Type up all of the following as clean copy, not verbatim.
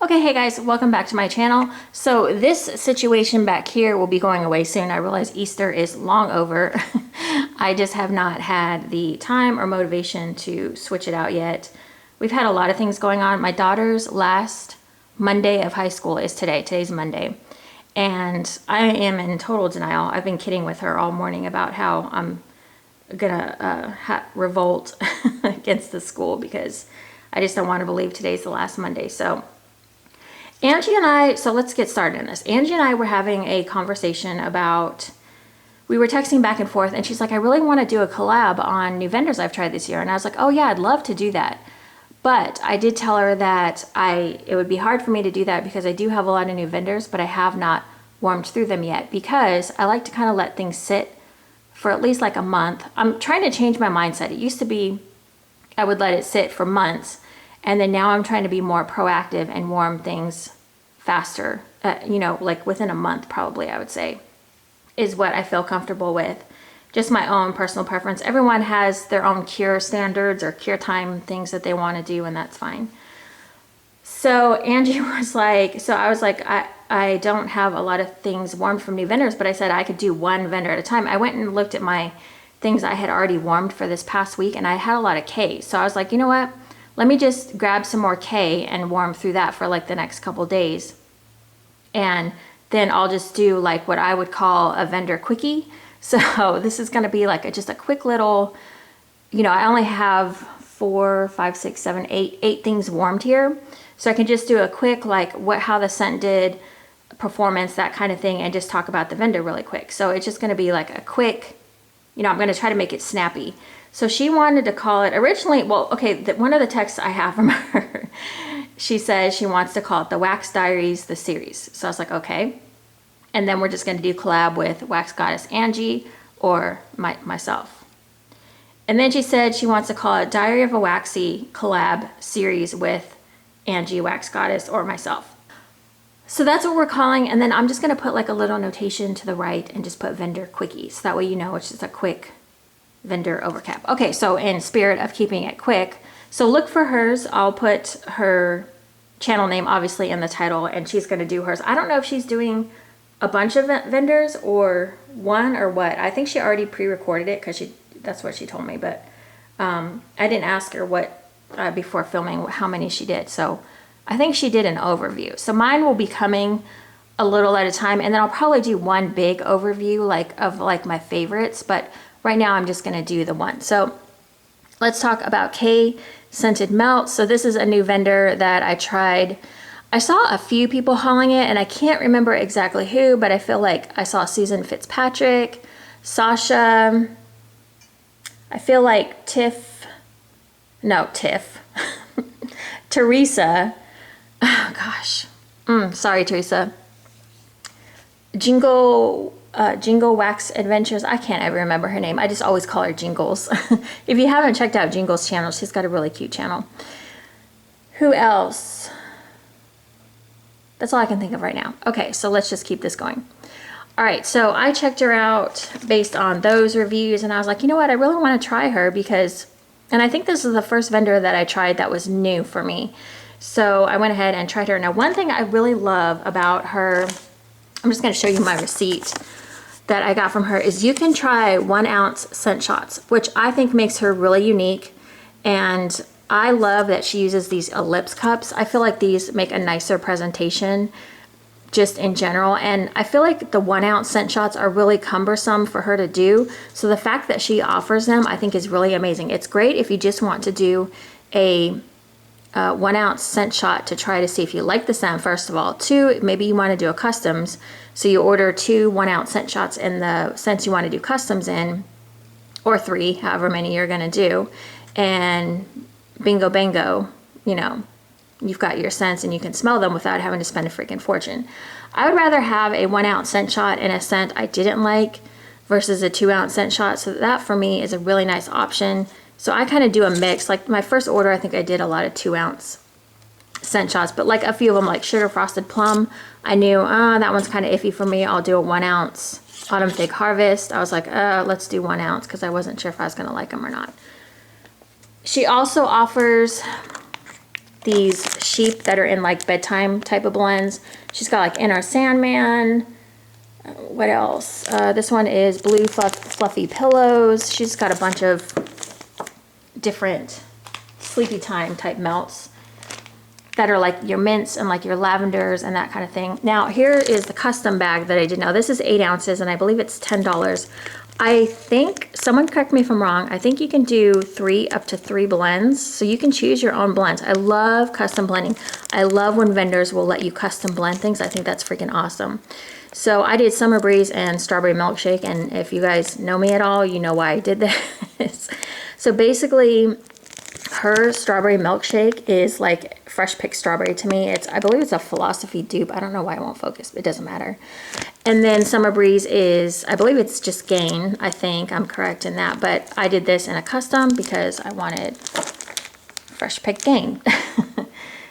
Okay, hey guys, welcome back to my channel. So this situation back here will be going away soon. I realize Easter is long over. I just have not had the time or motivation to switch it out yet. We've had a lot of things going on. My daughter's last Monday of high school is today. Today's Monday. And I am in total denial. I've been kidding with her all morning about how I'm gonna revolt against the school because I just don't want to believe today's the last Monday. So Angie and I, so let's get started on this. Angie and I were having a conversation about, we were texting back and forth, and she's like, I really want to do a collab on new vendors I've tried this year. And I was like, oh yeah, I'd love to do that. But I did tell her that it would be hard for me to do that because I do have a lot of new vendors, but I have not warmed through them yet because I like to kind of let things sit for at least like a month. I'm trying to change my mindset. It used to be I would let it sit for months. And then now I'm trying to be more proactive and warm things faster, you know, like within a month probably, I would say, is what I feel comfortable with. Just my own personal preference. Everyone has their own cure standards or cure time things that they want to do, and that's fine. So Angie was like, so I was like, I don't have a lot of things warmed from new vendors, but I said I could do one vendor at a time. I went and looked at my things I had already warmed for this past week, and I had a lot of Kae. So I was like, you know what? Let me just grab some more Kae and warm through that for like the next couple days. And then I'll just do like what I would call a vendor quickie. So this is going to be like just a quick little, you know, I only have 4, 5, 6, 7, 8 things warmed here. So I can just do a quick like how the scent did, performance, that kind of thing, and just talk about the vendor really quick. So it's just going to be like a quick, you know, I'm going to try to make it snappy. So she wanted to call it originally, well, okay, one of the texts I have from her, she says she wants to call it the Wax Diaries, the series. So I was like, okay. And then we're just going to do collab with Wax Goddess Angie or myself. And then she said she wants to call it Diary of a Waxie collab series with Angie, Wax Goddess, or myself. So that's what we're calling. And then I'm just going to put like a little notation to the right and just put vendor quickie. So that way you know it's just a quick vendor overcap. Okay, so in spirit of keeping it quick, so look for hers. I'll put her channel name obviously in the title, and she's going to do hers. I don't know if she's doing a bunch of vendors or one or what. I think she already pre-recorded it because that's what she told me, but I didn't ask her what before filming how many she did. So I think she did an overview. So mine will be coming a little at a time, and then I'll probably do one big overview of my favorites, but right now I'm just going to do the one. So let's talk about Kae Scented Melts. So this is a new vendor that I tried. I saw a few people hauling it, and I can't remember exactly who, but I feel like I saw Susan Fitzpatrick, Sasha, I feel like Teresa, oh gosh, sorry Teresa, Jingle Wax Adventures. I can't ever remember her name. I just always call her Jingles. If you haven't checked out Jingles' channel, she's got a really cute channel. Who else? That's all I can think of right now. Okay, so let's just keep this going. All right, so I checked her out based on those reviews, and I was like, you know what? I really want to try her because, and I think this is the first vendor that I tried that was new for me. So I went ahead and tried her. Now, one thing I really love about her, I'm just going to show you my receipt that I got from her, is you can try 1 ounce scent shots, which I think makes her really unique. And I love that she uses these ellipse cups. I feel like these make a nicer presentation just in general. And I feel like the 1 ounce scent shots are really cumbersome for her to do. So the fact that she offers them, I think is really amazing. It's great if you just want to do a 1 ounce scent shot to try to see if you like the scent, first of all. 2, maybe you want to do a customs. So you order 2 1 ounce scent shots in the scents you want to do customs in, or 3, however many you're going to do. And bingo bango, you know, you've got your scents and you can smell them without having to spend a freaking fortune. I would rather have a 1 ounce scent shot in a scent I didn't like versus a 2 ounce scent shot. So that for me is a really nice option. So I kind of do a mix. Like my first order, I think I did a lot of 2 ounce scent shots, but like a few of them, like Sugar Frosted Plum, I knew, that one's kind of iffy for me. I'll do a 1 ounce Autumn Fig Harvest. I was like, let's do 1 ounce because I wasn't sure if I was going to like them or not. She also offers these sheep that are in like bedtime type of blends. She's got like Inner Sandman. What else? This one is Blue Fluffy Pillows. She's got a bunch of different sleepy time type melts that are like your mints and like your lavenders and that kind of thing. Now here is the custom bag that I did. Now this is 8 ounces and I believe it's $10. I think, someone correct me if I'm wrong, I think you can do up to three blends. So you can choose your own blends. I love custom blending. I love when vendors will let you custom blend things. I think that's freaking awesome. So I did Summer Breeze and Strawberry Milkshake, and if you guys know me at all, you know why I did this. So basically, her Strawberry Milkshake is like fresh picked strawberry to me. I believe it's a Philosophy dupe. I don't know why it won't focus, but it doesn't matter. And then Summer Breeze is, I believe it's just Gain. I think I'm correct in that, but I did this in a custom because I wanted fresh picked Gain.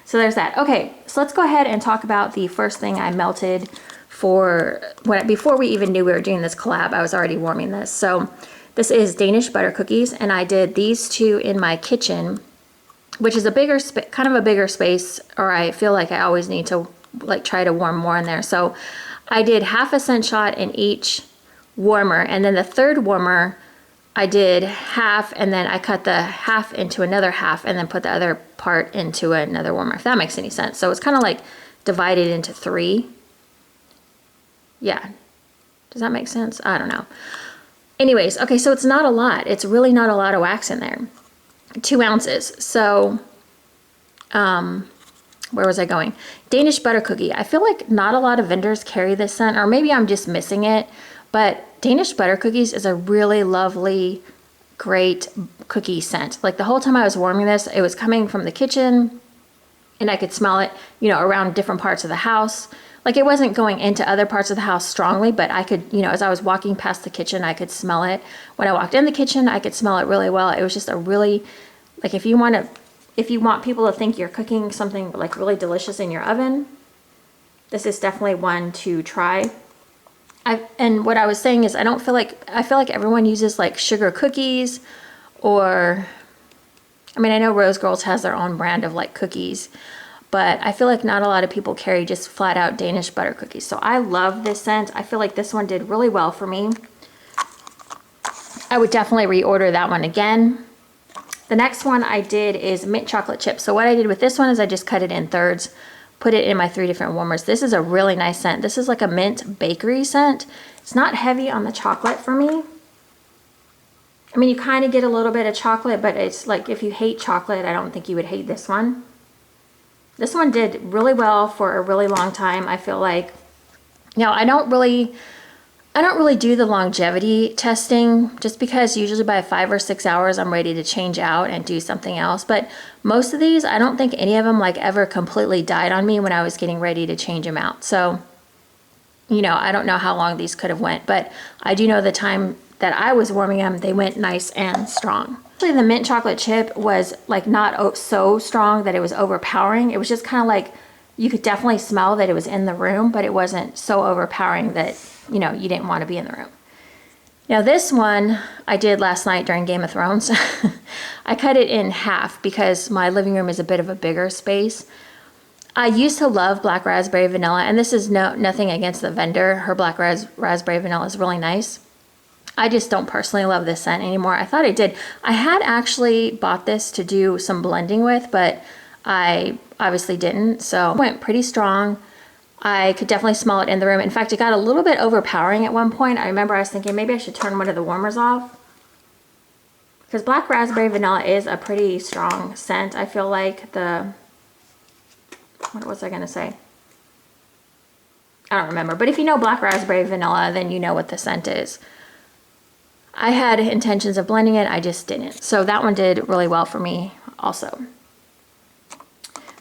So there's that. Okay, so let's go ahead and talk about the first thing I melted before we even knew we were doing this collab. I was already warming this. So this is Danish butter cookies, and I did these two in my kitchen, which is a bigger, kind of a bigger space, or I feel like I always need to like try to warm more in there. So I did half a scent shot in each warmer, and then the third warmer I did half, and then I cut the half into another half, and then put the other part into another warmer, if that makes any sense. So it's kind of like divided into 3. Yeah, does that make sense? I don't know. Anyways, okay, so it's not a lot. It's really not a lot of wax in there. 2 ounces. So, where was I going? Danish butter cookie. I feel like not a lot of vendors carry this scent, or maybe I'm just missing it, but Danish butter cookies is a really lovely, great cookie scent. Like the whole time I was warming this, it was coming from the kitchen, and I could smell it, you know, around different parts of the house. Like it wasn't going into other parts of the house strongly, but I could, you know, as I was walking past the kitchen, I could smell it. When I walked in the kitchen, I could smell it really well. It was just a really, like if you want people to think you're cooking something like really delicious in your oven, this is definitely one to try. And what I was saying is I feel like everyone uses like sugar cookies, or, I mean, I know Rose Girls has their own brand of like cookies, but I feel like not a lot of people carry just flat out Danish butter cookies. So I love this scent. I feel like this one did really well for me. I would definitely reorder that one again. The next one I did is mint chocolate chip. So what I did with this one is I just cut it in thirds, put it in my 3 different warmers. This is a really nice scent. This is like a mint bakery scent. It's not heavy on the chocolate for me. I mean, you kind of get a little bit of chocolate, but it's like if you hate chocolate, I don't think you would hate this one. This one did really well for a really long time. I feel like, you know, I don't really do the longevity testing, just because usually by 5 or 6 hours, I'm ready to change out and do something else. But most of these, I don't think any of them like ever completely died on me when I was getting ready to change them out. So, you know, I don't know how long these could have went, but I do know the time that I was warming them, they went nice and strong. Actually, the mint chocolate chip was like not so strong that it was overpowering. It was just kind of like, you could definitely smell that it was in the room, but it wasn't so overpowering that, you know, you didn't want to be in the room. Now this one I did last night during Game of Thrones. I cut it in half because my living room is a bit of a bigger space. I used to love black raspberry vanilla, and this is nothing against the vendor. Her black raspberry vanilla is really nice. I just don't personally love this scent anymore. I thought I did. I had actually bought this to do some blending with, but I obviously didn't. So it went pretty strong. I could definitely smell it in the room. In fact, it got a little bit overpowering at one point. I remember I was thinking maybe I should turn one of the warmers off, because black raspberry vanilla is a pretty strong scent. I feel like what was I gonna say? I don't remember. But if you know black raspberry vanilla, then you know what the scent is. I had intentions of blending it, I just didn't. So that one did really well for me also.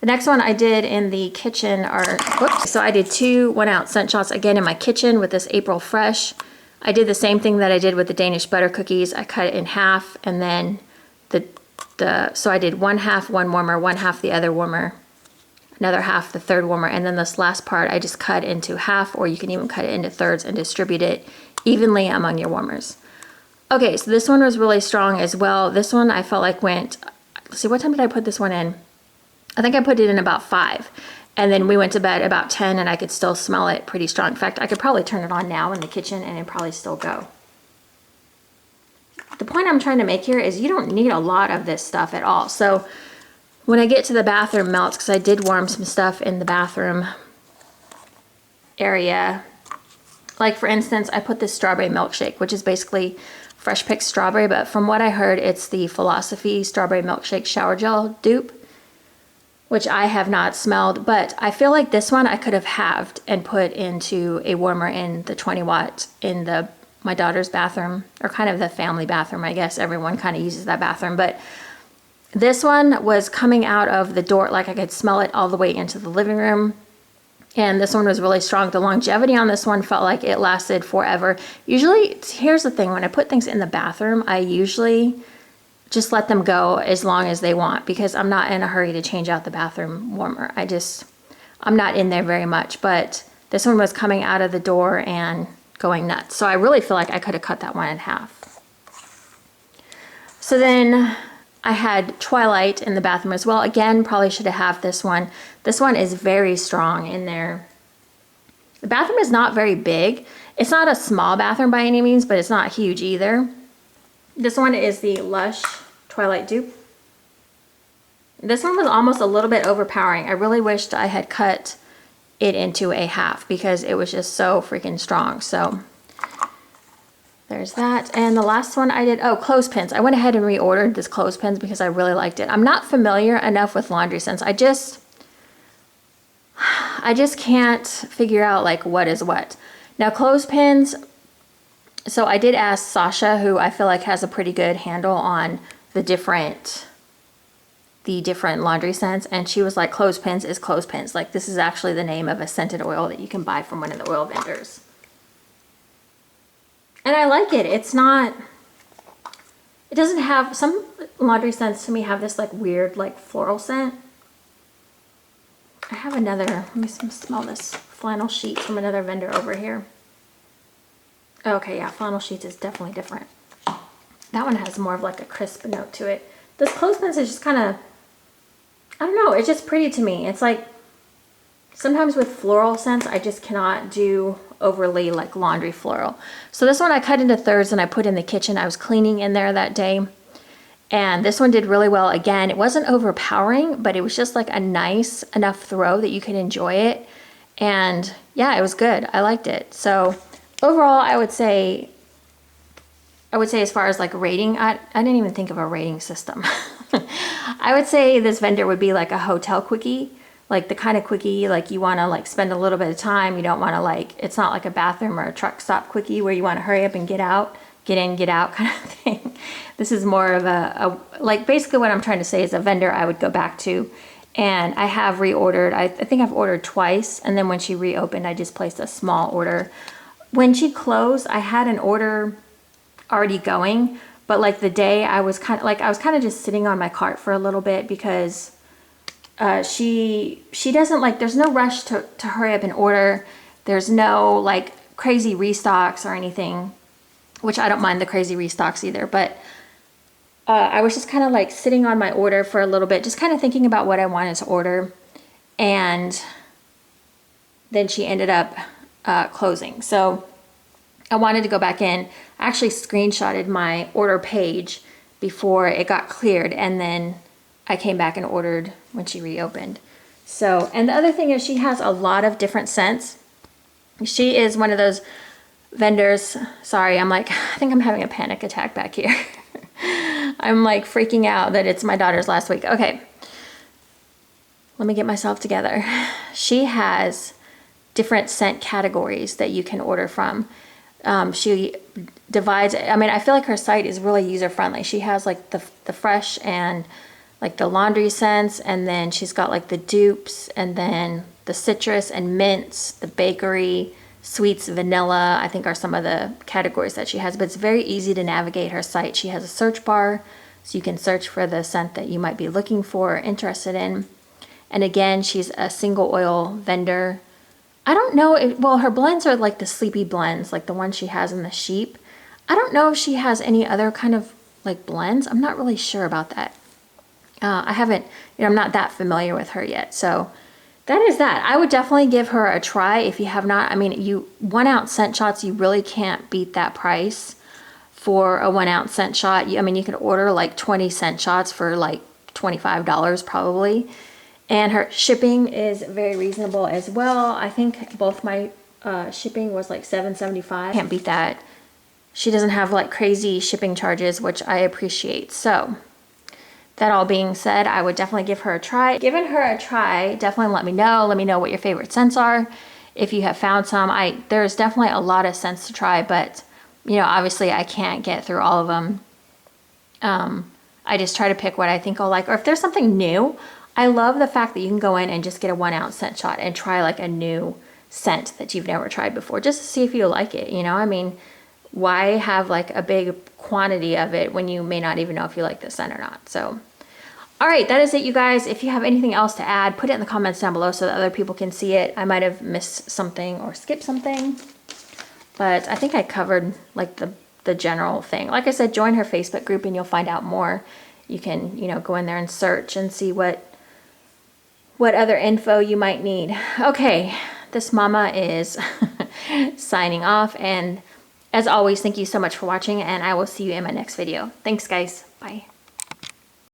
The next one I did in the kitchen so I did 2 1-ounce scent shots again in my kitchen with this April Fresh. I did the same thing that I did with the Danish butter cookies. I cut it in half, and then so I did 1/2 one warmer, 1/2 the other warmer, another half the third warmer, and then this last part I just cut into half, or you can even cut it into thirds and distribute it evenly among your warmers. Okay, so this one was really strong as well. This one I felt like went, let's see, what time did I put this one in? I think I put it in about 5. And then we went to bed about 10 and I could still smell it pretty strong. In fact, I could probably turn it on now in the kitchen and it'd probably still go. The point I'm trying to make here is you don't need a lot of this stuff at all. So when I get to the bathroom melts, because I did warm some stuff in the bathroom area, like for instance, I put this strawberry milkshake, which is basically fresh picked strawberry, but from what I heard, it's the Philosophy Strawberry Milkshake Shower Gel dupe, which I have not smelled, but I feel like this one I could have halved and put into a warmer in the 20 watt in my daughter's bathroom, or kind of the family bathroom. I guess everyone kind of uses that bathroom, but this one was coming out of the door, like I could smell it all the way into the living room. And this one was really strong. The longevity on this one felt like it lasted forever. Usually, here's the thing, when I put things in the bathroom, I usually just let them go as long as they want, because I'm not in a hurry to change out the bathroom warmer. I'm not in there very much, but this one was coming out of the door and going nuts. So I really feel like I could have cut that one in half. So then I had Twilight in the bathroom as well. Again, probably should have halved this one. This one is very strong in there. The bathroom is not very big. It's not a small bathroom by any means, but it's not huge either. This one is the Lush Twilight dupe. This one was almost a little bit overpowering. I really wished I had cut it into a half because it was just so freaking strong. So there's that. And the last one I did, oh, clothespins. I went ahead and reordered this clothespins because I really liked it. I'm not familiar enough with laundry scents. I just can't figure out like what is what. Now clothespins, so I did ask Sasha, who I feel like has a pretty good handle on the different laundry scents, and she was like, clothespins is clothespins. Like, this is actually the name of a scented oil that you can buy from one of the oil vendors. And I like it. It doesn't have, some laundry scents to me have this like weird like floral scent. I have another, let me smell this flannel sheet from another vendor over here. Okay, yeah, flannel sheets is definitely different. That one has more of like a crisp note to it. This clothespins is just kind of, I don't know, it's just pretty to me. It's like, sometimes with floral scents, I just cannot do overly like laundry floral. So this one I cut into thirds and I put in the kitchen. I was cleaning in there that day. And this one did really well. Again, it wasn't overpowering, but it was just like a nice enough throw that you could enjoy it. And yeah, it was good. I liked it. So overall, I would say as far as like rating, I didn't even think of a rating system. I would say this vendor would be like a hotel quickie, like the kind of quickie like you want to like spend a little bit of time. You don't want to like, it's not like a bathroom or a truck stop quickie where you want to hurry up and get out, get in, get out kind of thing. This is more of a like basically what I'm trying to say is a vendor I would go back to. And I have reordered, I think I've ordered twice, and then when she reopened, I just placed a small order. When she closed, I had an order already going, but like the day I was kind of just sitting on my cart for a little bit because she doesn't like, there's no rush to hurry up and order. There's no like crazy restocks or anything, which I don't mind the crazy restocks either, but I was just kind of like sitting on my order for a little bit, just kind of thinking about what I wanted to order. And then she ended up closing. So I wanted to go back in. I actually screenshotted my order page before it got cleared. And then I came back and ordered when she reopened. So, and the other thing is she has a lot of different scents. She is one of those vendors. Sorry, I think I'm having a panic attack back here. I'm like freaking out that it's my daughter's last week. Okay, let me get myself together. She has different scent categories that you can order from. She divides, I mean, I feel like her site is really user friendly. She has like the fresh and like the laundry scents, and then she's got like the dupes, and then the citrus and mints, the bakery, sweets, vanilla, I think are some of the categories that she has, but it's very easy to navigate her site. She has a search bar, so you can search for the scent that you might be looking for or interested in. And again, she's a single oil vendor. I don't know, well, her blends are like the sleepy blends, like the ones she has in the sheep. I don't know if she has any other kind of like blends. I'm not really sure about that. I haven't, I'm not that familiar with her yet. So that is that. I would definitely give her a try if you have not. I mean, 1 ounce scent shots, you really can't beat that price for a 1 ounce scent shot. I mean, you can order like 20 scent shots for like $25 probably. And her shipping is very reasonable as well. I think both my shipping was like $7.75. Can't beat that. She doesn't have like crazy shipping charges, which I appreciate. So that all being said, I would definitely give her a try. Giving her a try, definitely let me know. Let me know what your favorite scents are. If you have found some, there's definitely a lot of scents to try, but obviously I can't get through all of them. I just try to pick what I think I'll like. Or if there's something new, I love the fact that you can go in and just get a 1 ounce scent shot and try like a new scent that you've never tried before, just to see if you like it. I mean, why have like a big quantity of it when you may not even know if you like the scent or not? So, all right, that is it, you guys. If you have anything else to add, put it in the comments down below so that other people can see it. I might have missed something or skipped something, but I think I covered like the general thing. Like I said, join her Facebook group and you'll find out more. You can, go in there and search and see what other info you might need. Okay, this mama is signing off, and as always, thank you so much for watching, and I will see you in my next video. Thanks, guys. Bye.